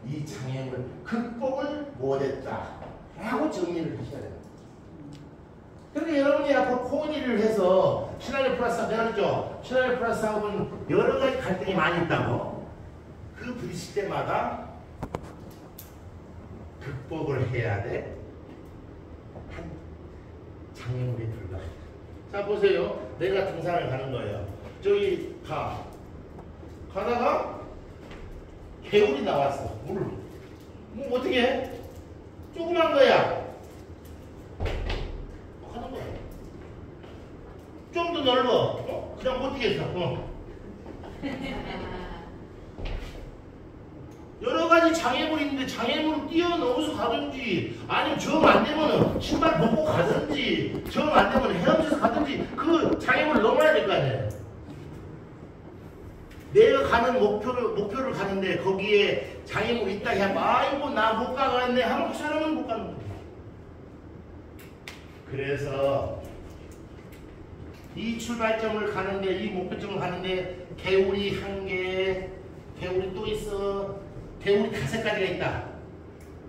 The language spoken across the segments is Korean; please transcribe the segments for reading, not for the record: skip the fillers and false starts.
이 장애물 극복을 못했다 라고 정리를 하셔야 돼요. 그러니까 여러분이 앞으로 코디를 해서 시나리오 플러스 내가 그랬죠? 시나리오 플러스 하고는 여러 가지 갈등이 많이 있다고. 그 부딪힐 때마다 극복을 해야 돼. 한 장애물이 불가해. 자 보세요. 내가 등산을 가는 거예요. 저기 가다가 개울이 나왔어. 물. 뭐 어떻게 해? 조그만 거야. 하는 거야. 좀 더 넓어. 그냥 못 뛰겠어. 여러 가지 장애물이 있는데 장애물을 뛰어넘어서 가든지 아니면 정 안 되면은 신발 벗고 가든지 정 안 되면 헤엄쳐서 가든지 그 장애물을 넘어야 될 거 아니에요. 내가 가는 목표를 가는데 거기에 장애물이 있다 해야 아이고 나 못 가겠네 하면 그 사람은 못 가는 거예요. 그래서 이 출발점을 가는데 이 목표점을 가는데 개울이 한 개, 개울이 또 있어. 개울이 5가지가 있다.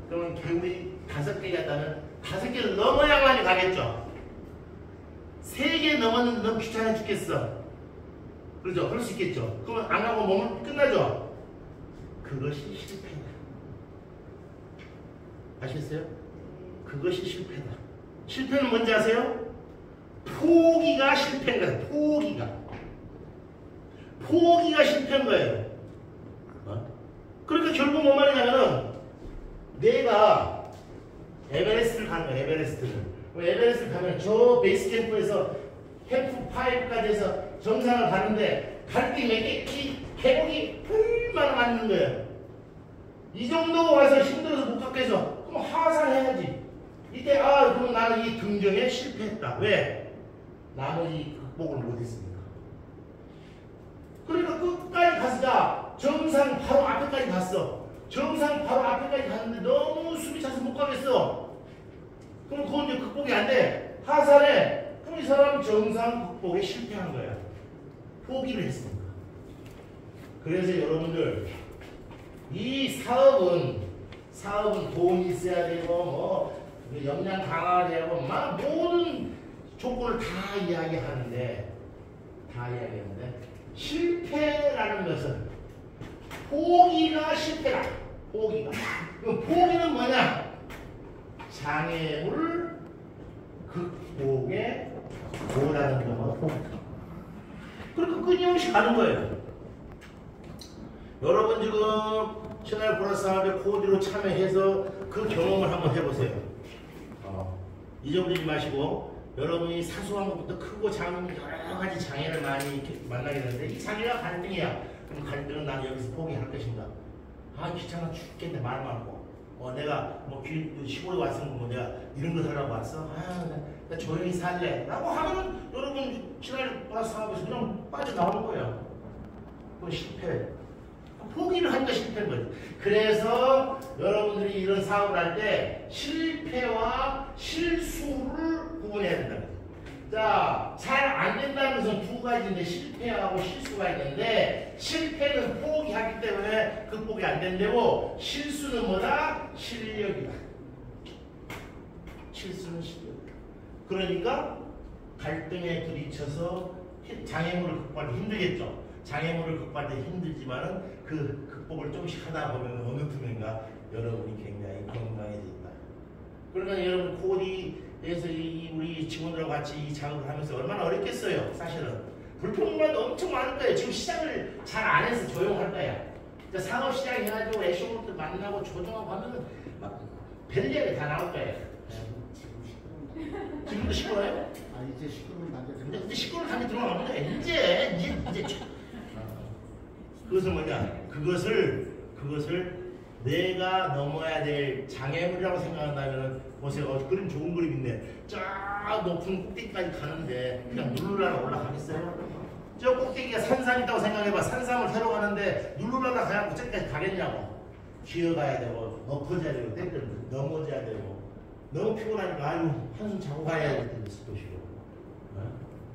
그러면 개울이 5개가 있다면 5개를 넘어야만 가겠죠. 3개 넘으면 너무 귀찮아 죽겠어. 그렇죠? 그럴 수 있겠죠. 그러면 안 하고 몸은 끝나죠. 그것이 실패다. 아시겠어요? 그것이 실패다. 실패는 뭔지 아세요? 포기가 실패인 거예요. 포기가 실패인 거예요. 그러니까 결국 뭔 말이냐면은 내가 에베레스트를 가는 거야. 에베레스트를 가면 저 베이스 캠프에서 캠프 5까지 해서 정상을 가는데 갈 때 몇 개 계곡이 얼마나 많은 거예요. 이 정도 와서 힘들어서 못 갔겠어. 그럼 하산해야지. 이때 그럼 나는 이 등정에 실패했다. 왜? 나머지 극복을 못했으니까. 그러니까 끝까지 갔으자 정상 바로 앞에까지 갔어. 정상 바로 앞에까지 갔는데 너무 숨이 차서 못 가겠어. 그럼 그건 이제 극복이 안 돼. 하산해. 그럼 이 사람은 정상 극복에 실패한 거야. 포기를 했으니까. 그래서 여러분들 이 사업은 돈이 있어야 되고 역량 강화가 되고 막 모든 조건을 다 이야기하는데 실패라는 것은 포기가 실패다. 포기가. 그럼 포기는 뭐냐? 장애물을 극복에 못하는 경우가 포기다. 그러니까 끊임없이 가는 거예요. 여러분 지금 시나리오 플러스 사업에 코디로 참여해서 그 경험을 한번 해보세요. 잊어버리지 마시고 여러분이 사소한 것부터 크고 작은 여러 가지 장애를 많이 이렇게 만나게 되는데 이 장애가 갈등이야. 그럼 갈등은 나는 여기서 포기할 것인가? 귀찮아 죽겠네 말 많고. 내가 시골에 왔으면 내가 이런 거 하라고 왔어? 나 조용히 살래. 라고 하면은 여러분 시나리오 플러스 사업에서 그냥 빠져나오는 거예요. 그건 실패. 포기를 하니까 실패인 거지. 그래서 여러분들이 이런 사업을 할 때 실패와 실수를 구분해야 된다. 자, 잘 안 된다는 것은 2가지인데 실패하고 실수가 있는데 실패는 포기하기 때문에 극복이 안 된다고 실수는 뭐다? 실력이다. 실수는 실력이다. 그러니까 갈등에 부딪혀서 장애물을 극복하기 힘들겠죠. 장애물을 극복할 때 힘들지만은 그 극복을 조금씩 하다 보면 어느 틈인가 여러분이 굉장히 건강해져 있다. 그러니까 여러분 코디에서 우리 직원들하고 같이 이 작업을 하면서 얼마나 어렵겠어요. 사실은 불평만도 엄청 많을 거예요. 지금 시작을 잘 안 해서 조용할 거야. 사업 시작해가지고 애쇼부터 만나고 조정하고 하면은 막 별일이 다 나올 거예요. 지금도 시끄러워요? 이제 시끄러운 단계. 이제 시끄러운 단계 들어가면 이제 그것은 뭐냐? 그것을 내가 넘어야 될 장애물이라고 생각한다면 보세요. 그림 좋은 그림인데 저 높은 꼭대기까지 가는데 그냥 누르라라 올라가겠어요? 저 꼭대기가 산삼 있다고 생각해봐. 산삼을 새로 가는데 누르라라 가야 저기까지 가겠냐고. 기어가야 되고 엎어져야 되고 때때는 넘어져야 되고 너무 피곤하니까 한숨 자고 가야 될 텐데 또 쉬고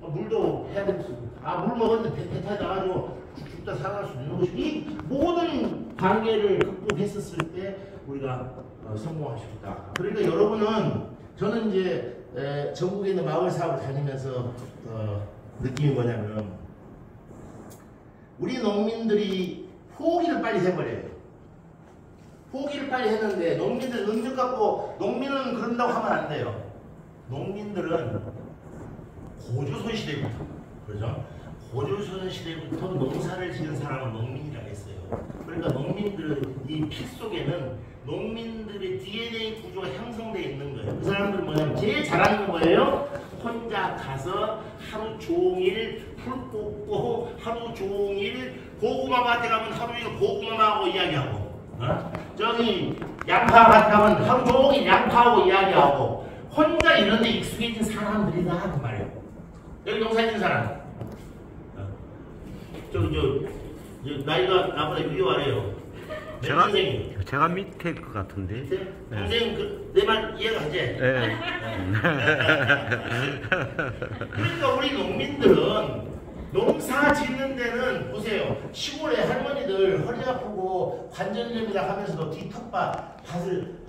물도 해야 되고 물 먹었는데 배 타다가지고 죽다 살아날 수 있는 것이고 이 모든 관계를 극복했었을 때 우리가 성공할 수 있다. 그러니까 여러분은 저는 이제 전국에 있는 마을 사업을 다니면서 느낌이 뭐냐면 우리 농민들이 포기를 빨리 해버려요. 포기를 빨리 했는데 농민들 능력 갖고 농민은 그런다고 하면 안 돼요. 농민들은 고조선 시대부터 그렇죠? 고조선 시대부터 농사를 지은 사람은 농민이라고 했어요. 그러니까 농민들은 이 피 속에는 농민들의 DNA 구조가 형성되어 있는 거예요. 그 사람들은 뭐냐면 제일 잘하는 건 뭐예요? 혼자 가서 하루 종일 풀 뽑고 하루 종일 고구마 밭에 가면 하루 종일 고구마하고 이야기하고 저기 양파 밭에 가면 하루 종일 양파하고 이야기하고 혼자 이런 데 익숙해진 사람들이다 그 말이에요. 여기 농사짓는 사람 저 나이가 나보다 6개월 아래요. 제가 밑에일 것 같은데. 밑에? 선생님 내 말 이해가지? 네. 그러니까 우리 농민들은 농사 짓는 데는 보세요. 시골에 할머니들 허리 아프고 관절염이라 하면서도 뒤텃밭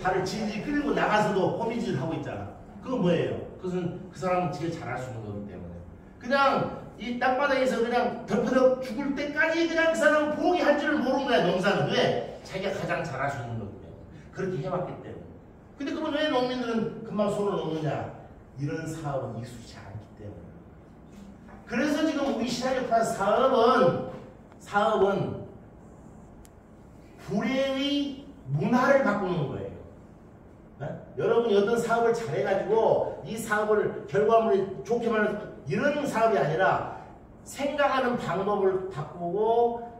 발을 질질 끌고 나가서도 호미질 하고 있잖아. 그거 뭐예요? 그것은 그 사람은 제일 잘할 수 있는 거기 때문에 그냥 이 땅바닥에서 그냥 덮어서 죽을 때까지 그냥 그 사람은 포기할 줄을 모르는 거야. 농사는 왜? 자기가 가장 잘할 수 있는 거기 때문에 그렇게 해왔기 때문에. 근데 그러면 왜 농민들은 금방 손을 놓느냐? 이런 사업은 익숙치 않기 때문에. 그래서 지금 우리 시나리오 플러스 사업은 불행의 문화를 바꾸는 거예요. 네? 여러분이 어떤 사업을 잘해가지고 이 사업을 결과물이 좋게 말해서 이런 사업이 아니라 생각하는 방법을 바꾸고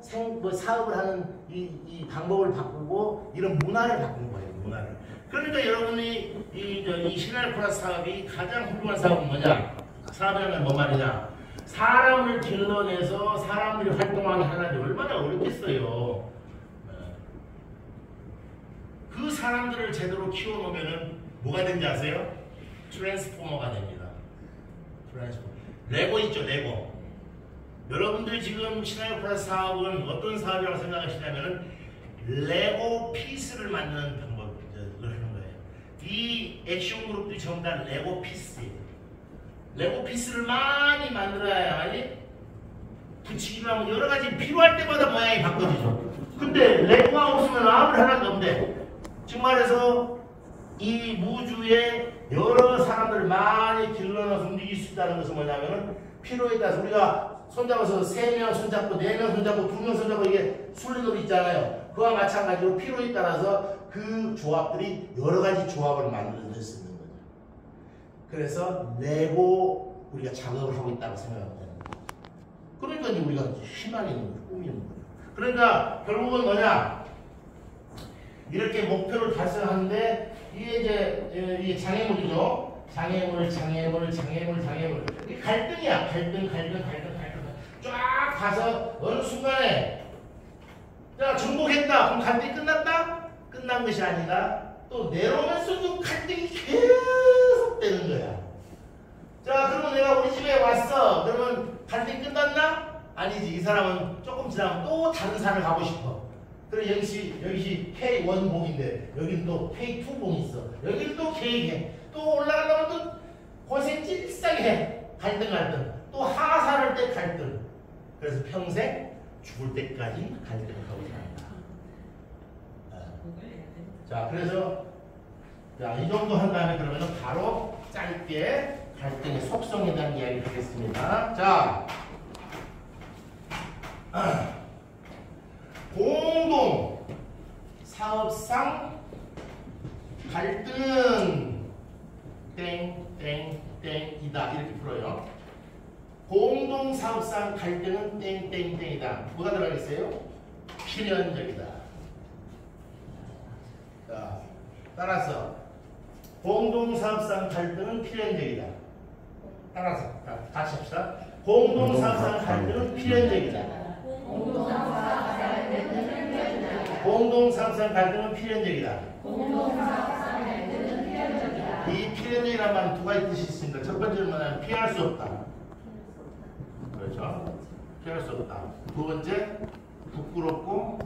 사업을 하는 이 방법을 바꾸고 이런 문화를 바꾸는 거예요. 문화를. 그러니까 여러분이 이 시나리오 플러스 사업이 가장 훌륭한 사업은 뭐냐? 사업이라는 뭔 말이냐? 사람을 길러내서 사람들이 활동하게 하는데 얼마나 어렵겠어요. 그 사람들을 제대로 키워놓으면 뭐가 되는지 아세요? 트랜스포머가 됩니다. 트랜스포머. 레고 있죠, 레고. 여러분들 지금 시나리오 플러스 사업은 어떤 사업이라고 생각하시냐면은 레고 피스를 만드는 방법을 하는 거예요. 이 액션 그룹들이 전부 다 레고 피스예요. 레고 피스를 많이 만들어야만이 붙이기만 하면 여러 가지 필요할 때마다 모양이 바꿔지죠. 근데 레고가 없으면 아무리 하나도 없는데 지금 말해서 이 무주에 여러 사람들을 많이 길러넣어서 움직일 수 있다는 것은 뭐냐면은 필요에 따라서 우리가 손잡아서 3명 손잡고 4명 손잡고 2명 손잡고 이게 순리놀이 있잖아요. 그와 마찬가지로 필요에 따라서 그 조합들이 여러 가지 조합을 만들어낼 수 있는 거죠. 그래서 레고 우리가 작업을 하고 있다고 생각합니다. 그러니까 이제 우리가 희망이 있는 거예요. 꿈이 있는 거예요. 그러니까 결국은 뭐냐? 이렇게 목표를 달성하는데 이게 이제 장애물이죠. 장애물. 이게 갈등이야. 갈등. 쫙 가서 어느 순간에 자 정복했다. 그럼 갈등이 끝났다? 끝난 것이 아니라 또 내려오면서도 갈등이 계속 되는 거야. 자 그러면 내가 우리 집에 왔어. 그러면 갈등이 끝났나? 아니지. 이 사람은 조금 지나면 또 다른 산을 가고 싶어. 그래 여기시 K1 봉인데 여기는 또 K2 봉이 있어. 여기는 또 K 또 올라가려면 또 고생 찔싸게 해. 갈등. 또 하산할 때 갈등. 그래서 평생 죽을 때까지 갈등을 하고 산다. 자 그래서 이 정도 한 다음에 그러면 바로 짧게 갈등의 속성에 대한 이야기 하겠습니다. 자 공동 사업상 갈등은 땡땡땡이다 이렇게 풀어요. 공동 사업상 갈등은 땡땡땡이다. 뭐가 들어가겠어요? 필연적이다. 자, 따라서 공동 사업상 갈등은 필연적이다. 따라서 같이 합시다. 공동 사업상 갈등은 필연적이다. 공동 사업상 갈등은 필연적이다. 이 필연적이라는 말은 두 가지 뜻이 있습니다. 첫 번째는 뭐냐면 피할 수 없다. 그렇죠? 피할 수 없다. 두 번째, 부끄럽고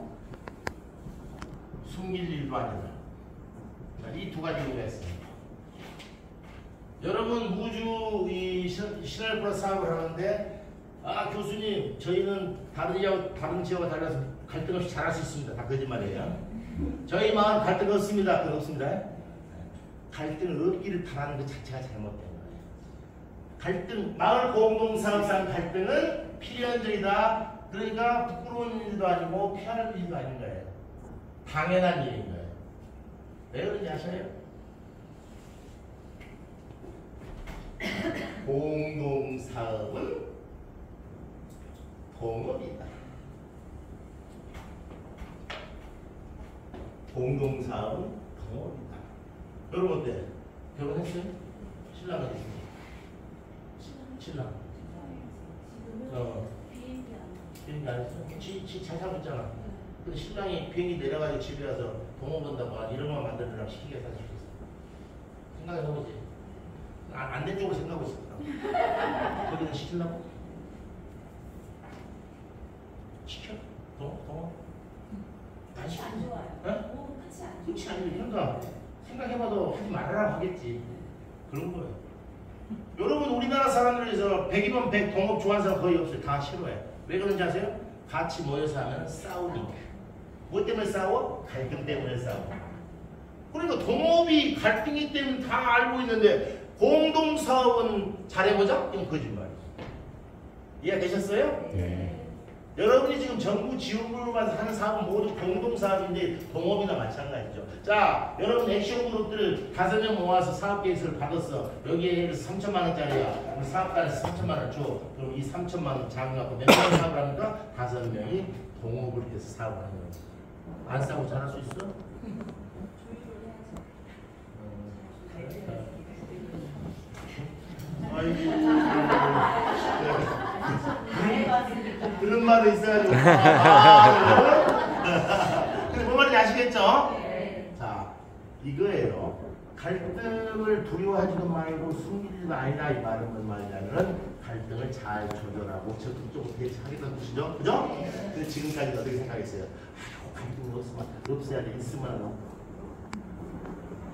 숨길 일도 아니다. 이 두 가지 의미가 있습니다. 여러분 무주 이 시널 플러스 사업을 하는데 교수님 저희는 다른 지역과 달라서 갈등 없이 잘할 수 있습니다. 다 거짓말이에요. 저희 마을 갈등 없습니다. 그건 없습니다. 갈등을 없기를 바라는 것 자체가 잘못된 거예요. 마을 공동사업상 갈등은 필연적이다. 그러니까 부끄러운 일도 아니고 피할 일도 아닌 거예요. 당연한 일인 거예요. 왜 그런지 아셔요? 공동사업은 동업이다. 공동사업은 동업이다. 여러분 어때? 결혼했어요? 신랑은 있습니다. 신랑. 비행기 안 했어? 잘 살고 있잖아. 근데 신랑이 비행기 내려가지고 집에 와서 동업 온다고 이런 거 만들으라고 시키게 사실 있어. 생각해보지. 안 된 쪽으로 생각하고 있습니다. 거기는 시키려고? 시켜? 동업? 끝이 안 좋아요. 네? 끝이 아니죠. 그러니까 생각해봐도 하지 말아라 하겠지. 그런 거예요. 여러분 우리나라 사람들에서 100이면 100 동업 좋아하는 사람 거의 없어요. 다 싫어해. 왜 그런지 아세요? 같이 모여서 하면 싸우니까. 뭐 때문에 싸워? 갈등 때문에 싸워. 그러니까 동업이 갈등이 때문에 다 알고 있는데 공동사업은 잘해보자? 이건 거짓말이에요. 이해되셨어요? 네. 여러분이 지금 정부 지원금을 받아서 하는 사업은 모두 공동사업인데 동업이나 마찬가지죠. 자, 여러분 액션 그룹들 5명 모아서 사업 계획서를 받았어. 여기에 3천만 원짜리야. 그럼 사업단에서 3천만 원 줘. 그럼 이 3천만 원 장려하고 몇 명이 사업을 합니까? 5명이 동업을 해서 사업을 하는 거지. 안 싸고 잘할 수 있어? 아이고. 그런 말도 있어가지고. 뭔 말인지 아시겠죠? 네. 자, 이거예요. 갈등을 두려워하지도 말고 숨기지도 아니다. 이 말은 뭔 말이냐면 갈등을 잘 조절하고 적극적으로 대처하겠다는 뜻이죠. 그죠? 근데 지금까지 어떻게 생각했어요? 갈등이 없어야 돼. 있으면.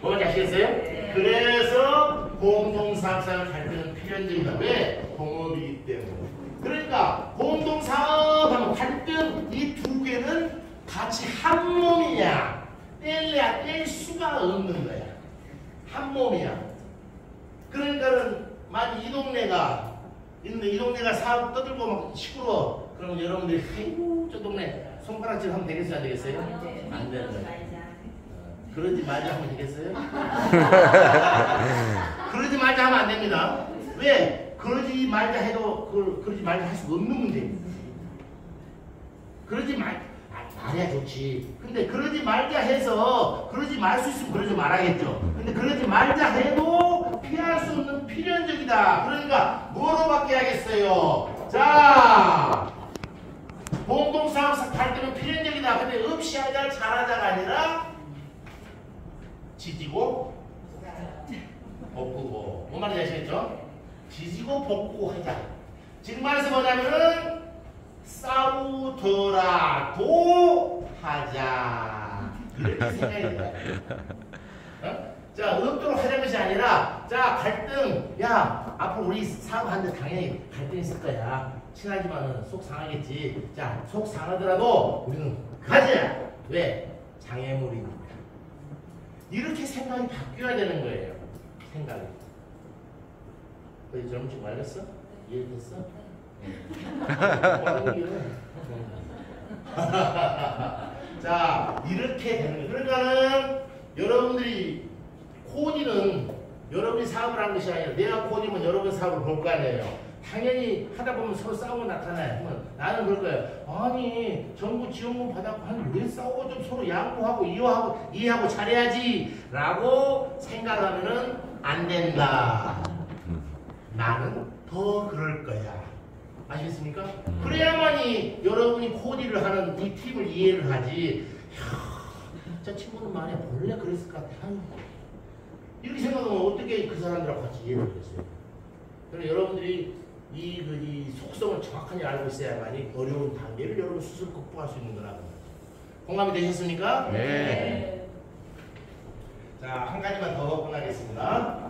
뭔지 아시겠어요? 네. 그래서 공동사업상 갈등은 필연적이다. 왜? 동업이기 때문에. 그러니까 공동사업하면 갈등 이 두 개는 같이 한 몸이냐 뗄래야 뗄 수가 없는 거야. 한 몸이야. 그러니까는 만약 이 동네가 있는데 이 동네가 사업 떠들고 막 시끄러워. 그러면 여러분들이 아이고 저 동네 손가락질 하면 되겠어요? 안 되겠어요? 안 되는 거야. 그러지 말자 하면 되겠어요? 그러지 말자 하면 안 됩니다. 왜? 그러지 말자 해도 그러지 말자 할 수 없는 문제입니다. 그러지 말해야 좋지. 근데 그러지 말자 해서 그러지 말 수 있으면 그러지 말아야겠죠. 근데 그러지 말자 해도 피할 수 없는 필연적이다. 그러니까 뭐로 바뀌어야겠어요? 자, 공동사업 갈등은 필연적이다. 근데 없이 하자 잘하자가 아니라 지지고 볶고. 뭔 말인지 아시겠죠? 지지고 볶고 하자. 지금 말해서 뭐냐면은 싸우더라도 하자. 이렇게 생각이 돼요. 자, 없도록 하자는 것이 아니라 자, 갈등. 야, 앞으로 우리 사업하는데 당연히 갈등 있을 거야. 친하지만은 속 상하겠지. 자, 속 상하더라도 우리는 가자. 왜? 장애물이니까. 이렇게 생각이 바뀌어야 되는 거예요. 생각이. 너희 젊은 친구 말렸어? 이해됐어? 자, 이렇게 되는 거예요. 그러니까는 여러분들이 코디는 여러분이 사업을 한 것이 아니라 내가 코디면 여러분 사업을 볼 거 아니에요. 당연히 하다 보면 서로 싸우고 나타나요. 그러면 나는 그럴 거예요. 아니 정부 지원금 받았고 왜 싸우고 좀 서로 양보하고 이해하고 잘해야지 라고 생각하면은 안 된다. 나는 더 그럴 거야. 아시겠습니까? 그래야만이 여러분이 코디를 하는 이 팀을 이해를 하지. 저 친구는 말이야 원래 그랬을 것 같아. 이렇게 생각하면 어떻게 그 사람들하고 같이 이해를 하겠어요? 그래서 여러분들이 이 속성을 정확하게 알고 있어야만이 어려운 단계를 여러분 스스로 극복할 수 있는 거라고. 공감이 되셨습니까? 네. 자, 한 가지만 더 끝나겠습니다.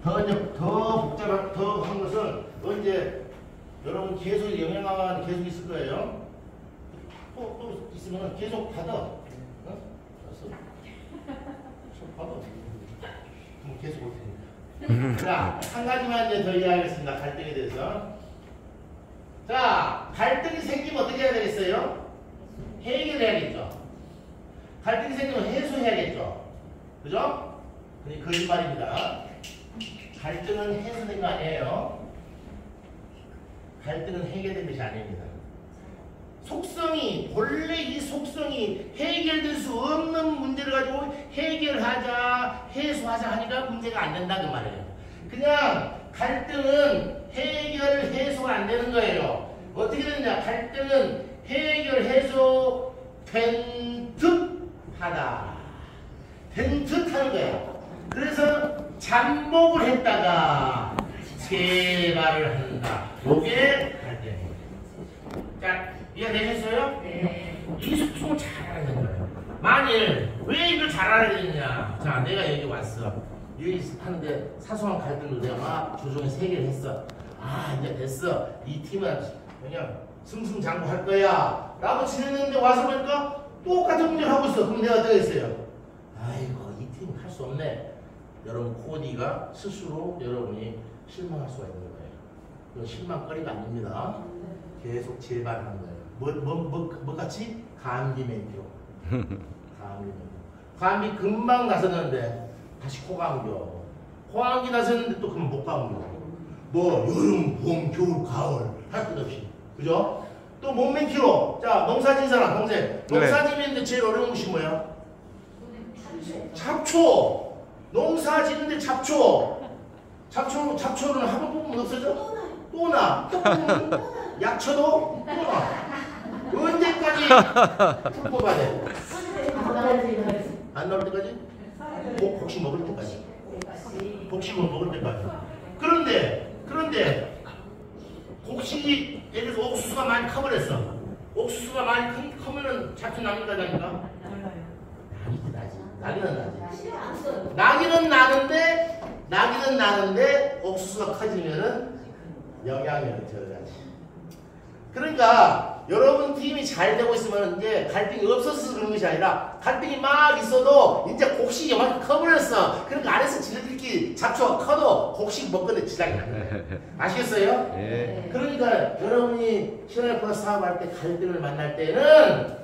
더 복잡한, 더 한 것은 이제 여러분 계속 영양학은 계속 있을 거예요. 또 있으면 계속 받아. 어? 알았어? 받아. 그럼 계속 올 테니까. 자, 한 가지만 이제 더 이야기하겠습니다. 갈등에 대해서. 자, 갈등이 생기면 어떻게 해야 되겠어요? 해결해야겠죠. 갈등이 생기면 해소해야겠죠. 그죠? 근데 거짓말입니다. 갈등은 해소된 거 아니에요. 갈등은 해결된 것이 아닙니다. 속성이, 본래 이 속성이 해결될 수 없는 문제를 가지고 해결하자, 해소하자 하니까 문제가 안 된다 그 말이에요. 그냥 갈등은 해결, 해소가 안 되는 거예요. 어떻게 되느냐? 갈등은 해결, 해소 된 듯 하다. 된 듯 하는 거예요. 그래서 잠복을 했다가 재발을 한다. 이게 갈등이에요. 자, 이해되셨어요? 네. 이 속성을 잘 알아야 되는 거예요. 만일 왜 이걸 잘 알아야 되느냐? 자, 내가 여기 왔어. 여기 하는데 사소한 갈등을 내가 막 조정해서 해결했어. 아, 이제 됐어. 이 팀은 그냥 승승장구할 거야. 라고 지냈는데 와서 보니까 똑같은 문제를 하고 있어. 그럼 내가 어떻게 했어요? 아이고, 이 팀 할 수 없네. 여러분 코디가 스스로 여러분이 실망할 수가 있는 거예요. 이건 실망거리가 아닙니다. 계속 재발하는 거예요. 뭐 같이? 감기 맹교. 감기 맹교. 감기 금방 나섰는데 다시 코감겨. 코감기 나섰는데 또 그럼 못 감겨. 뭐 여름, 봄, 겨울, 가을 할 것 없이. 그죠? 또 몸맹키로. 자, 농사진 사람 동생. 농사지는데 제일 어려운 것이 뭐야? 잡초. 농사 지는데 잡초는 한 번 뽑으면 없어져? 또 나. 또 뽑으면 약초도 또 나. 언제까지 풀 뽑아야 돼? 안 나올 때까지? 혹시 먹을 때까지. 곡식을 먹을 때까지. 그런데 곡식이 예를 들어서 옥수수가 많이 커버렸어. 옥수수가 많이 커면은 잡초 납니까? 아닙니까? 나기는 나는데 옥수수가 커지면은 영향력이 들어가지. 그러니까 여러분 팀이 잘 되고 있으면 이제 갈등이 없어서 그런 것이 아니라 갈등이 막 있어도 이제 곡식이 막 커버렸어. 그러니까 안에서 지네들끼리 잡초가 커도 곡식 먹거든 지장이 나는 거예요. 아시겠어요? 네. 그러니까 여러분이 시원한 사업할 때 갈등을 만날 때는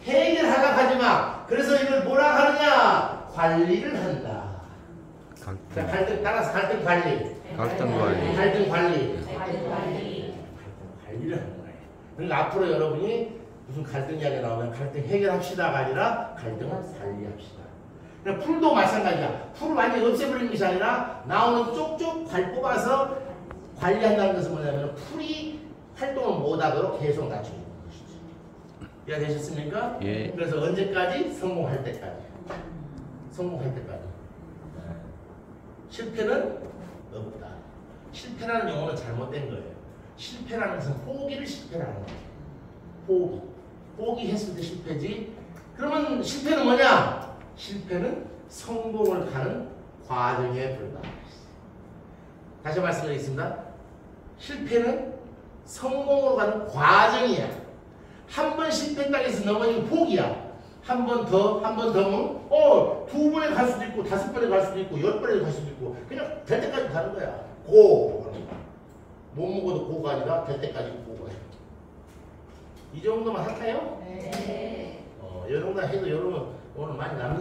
해결하라 하지 마. 그래서 이걸 뭐라 하느냐? 관리를 한다. 자, 갈등 따라서 갈등 관리. 갈등 관리. 갈등 관리. 관리를 하는 거예요. 그러니까 앞으로 여러분이 무슨 갈등 이야기 나오면 갈등 해결합시다가 아니라 갈등을 관리합시다. 그러니까 풀도 마찬가지야. 풀을 완전히 없애버리는 것이 아니라 나오는 쪽쪽 뽑아서 관리한다는 것은 뭐냐면 풀이 활동을 못하도록 계속 낮추는 것이죠. 이해가 되셨습니까? 예. 그래서 언제까지? 성공할 때까지. 성공할 때까지. 실패는 없다. 실패라는 용어는 잘못된 거예요. 실패라는 것은 포기를 실패라는 거예요. 포기했을 때 실패지. 그러면 실패는 뭐냐? 실패는 성공을 가는 과정에 불과합니다. 다시 말씀드리겠습니다. 실패는 성공으로 가는 과정이야. 한 번 실패했다고 해서 넘어지면 포기야. 한 번 더 하면 두 번에 갈 수도 있고 5번에 갈 수도 있고 10번에 갈 수도 있고 그냥 될 때까지 가는 거야. 고. 못 먹어도 고가 아니라 될 때까지 고가. 이 정도만 할까요? 네. 이 정도 해도 여러분 오늘 많이 남는